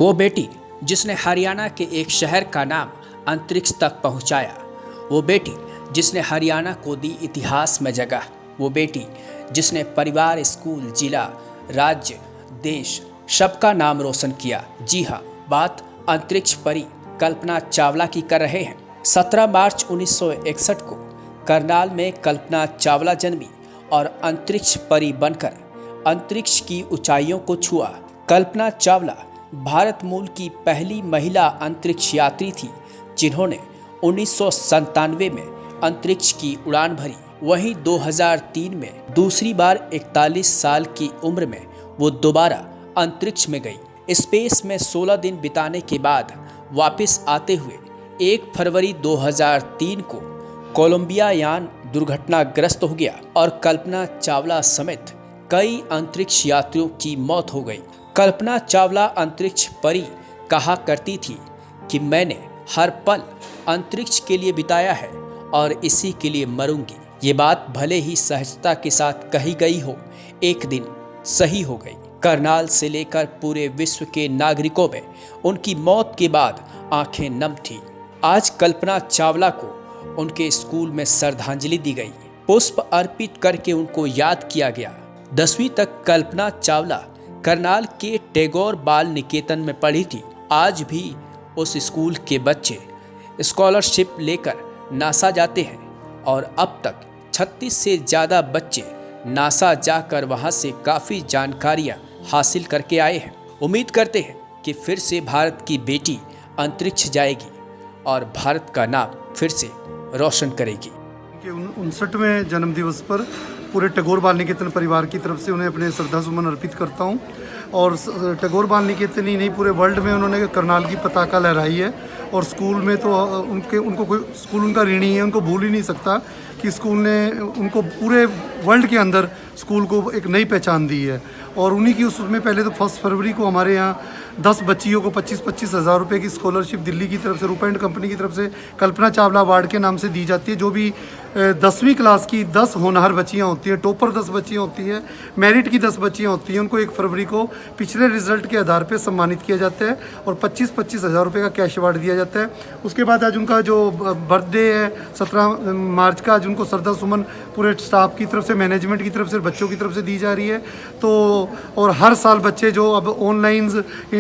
वो बेटी जिसने हरियाणा के एक शहर का नाम अंतरिक्ष तक पहुंचाया, वो बेटी जिसने हरियाणा को दी इतिहास में जगह, वो बेटी जिसने परिवार, स्कूल, जिला, राज्य, देश सबका नाम रोशन किया। जी हाँ, बात अंतरिक्ष परी कल्पना चावला की कर रहे हैं। 17 मार्च 1961 को करनाल में कल्पना चावला जन्मी और अंतरिक्ष परी बनकर अंतरिक्ष की ऊंचाइयों को छुआ। कल्पना चावला भारत मूल की पहली महिला अंतरिक्ष यात्री थी जिन्होंने 1997 में अंतरिक्ष की उड़ान भरी। वहीं 2003 में दूसरी बार 41 साल की उम्र में वो दोबारा अंतरिक्ष में गई। स्पेस में 16 दिन बिताने के बाद वापस आते हुए 1 फरवरी 2003 को कोलंबिया यान दुर्घटनाग्रस्त हो गया और कल्पना चावला समेत कई अंतरिक्ष यात्रियों की मौत हो गई। कल्पना चावला अंतरिक्ष परी कहा करती थी कि मैंने हर पल अंतरिक्ष के लिए बिताया है और इसी के लिए मरूंगी। ये बात भले ही सहजता के साथ कही गई हो, एक दिन सही हो गई। करनाल से लेकर पूरे विश्व के नागरिकों में उनकी मौत के बाद आंखें नम थी। आज कल्पना चावला को उनके स्कूल में श्रद्धांजलि दी गई, पुष्प अर्पित करके उनको याद किया गया। 10वीं तक कल्पना चावला करनाल के टैगोर बाल निकेतन में पढ़ी थी। आज भी उस स्कूल के बच्चे स्कॉलरशिप लेकर नासा जाते हैं और अब तक 36 से ज़्यादा बच्चे नासा जाकर वहां से काफ़ी जानकारियां हासिल करके आए हैं। उम्मीद करते हैं कि फिर से भारत की बेटी अंतरिक्ष जाएगी और भारत का नाम फिर से रोशन करेगी। 59वें जन्म दिवस पर पूरे टैगोर बाल निकेतन परिवार की तरफ से उन्हें अपने श्रद्धा सुमन अर्पित करता हूं। और टैगोर बाल निकेतन ही नहीं, पूरे वर्ल्ड में उन्होंने करनाल की पताका लहराई है। और स्कूल में तो उनको कोई स्कूल उनका ऋणी है, उनको भूल ही नहीं सकता कि स्कूल ने उनको पूरे वर्ल्ड के अंदर स्कूल को एक नई पहचान दी है। और उन्हीं की उसमें पहले तो 1 फरवरी को हमारे यहाँ 10 बच्चियों को 25-25 हज़ार रुपये की स्कॉलरशिप दिल्ली की तरफ से, रूपा एंड कंपनी की तरफ से कल्पना चावला अवार्ड के नाम से दी जाती है। जो भी 10वीं क्लास की 10 होनहार बच्चियाँ होती हैं, टॉपर 10 बच्चियाँ होती हैं, मेरिट की 10 बच्चियाँ होती हैं, उनको 1 फरवरी को पिछले रिजल्ट के आधार पर सम्मानित किया जाता है और 25-25 हज़ार रुपये का कैश अवार्ड दिया जाता है। उसके बाद आज उनका जो बर्थडे है 17 मार्च का, आज उनको श्रद्धा सुमन पूरे स्टाफ की तरफ से, मैनेजमेंट की तरफ से, बच्चों की तरफ से दी जा रही है। तो और हर साल बच्चे जो अब ऑनलाइन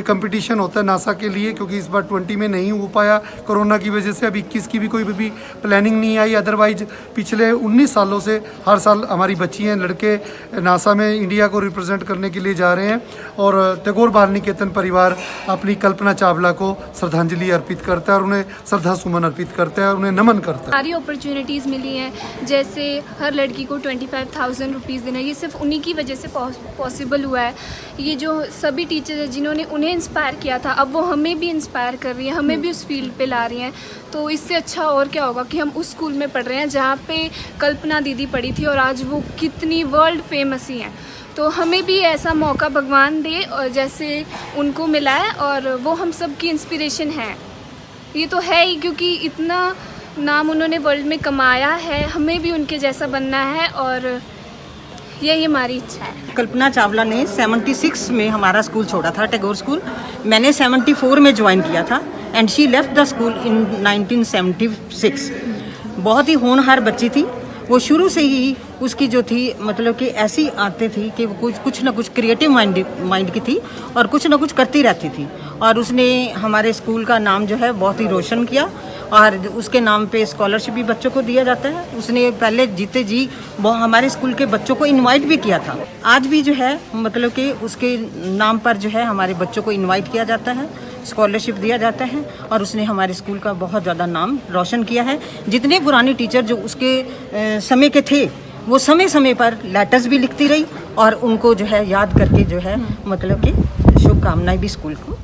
कंपटीशन होता है नासा के लिए, क्योंकि इस बार 20 में नहीं हो पाया कोरोना की वजह से, अब 21 की भी कोई भी प्लानिंग नहीं आई। अदरवाइज पिछले 19 सालों से हर साल हमारी बच्चियाँ, लड़के नासा में इंडिया को रिप्रेजेंट करने के लिए जा रहे हैं। और टैगोर बाल निकेतन परिवार अपनी कल्पना चावला को श्रद्धांजलि अर्पित करता है और उन्हें श्रद्धा सुमन अर्पित करता है और उन्हें नमन करता है। सारी अपॉर्चुनिटीज़ मिली हैं, जैसे हर लड़की को 25,000 रुपीज़ देना, ये सिर्फ उन्हीं की वजह से पॉसिबल हुआ है। ये जो सभी टीचर हैं जिन्होंने उन्हें इंस्पायर किया था, अब वो हमें भी इंस्पायर कर रही हैं, हमें भी उस फील्ड पे ला रही हैं। तो इससे अच्छा और क्या होगा कि हम उस स्कूल में पढ़ रहे हैं जहाँ पे कल्पना दीदी पढ़ी थी और आज वो कितनी वर्ल्ड फेमस ही हैं। तो हमें भी ऐसा मौका भगवान दे और जैसे उनको मिला है, और वो हम सब की इंस्पिरेशन है। ये तो है ही, क्योंकि इतना नाम उन्होंने वर्ल्ड में कमाया है, हमें भी उनके जैसा बनना है और यही हमारी इच्छा है। कल्पना चावला ने 76 में हमारा स्कूल छोड़ा था, टैगोर स्कूल। मैंने 74 में ज्वाइन किया था and she left the school इन 1976। बहुत ही होनहार बच्ची थी वो, शुरू से ही उसकी जो थी मतलब कि ऐसी आते थी कि वो कुछ ना कुछ क्रिएटिव माइंड की थी और कुछ ना कुछ करती रहती थी। और उसने हमारे स्कूल का नाम जो है बहुत ही रोशन किया और उसके नाम पे स्कॉलरशिप भी बच्चों को दिया जाता है। उसने पहले जीते जी हमारे स्कूल के बच्चों को इनवाइट भी किया था। आज भी जो है मतलब कि उसके नाम पर जो है हमारे बच्चों को इनवाइट किया जाता है, स्कॉलरशिप दिया जाता है और उसने हमारे स्कूल का बहुत ज़्यादा नाम रोशन किया है। जितने पुराने टीचर जो उसके समय के थे वो समय समय पर लेटर्स भी लिखती रही और उनको जो है याद करके जो है मतलब कि शुभकामनाएं भी स्कूल को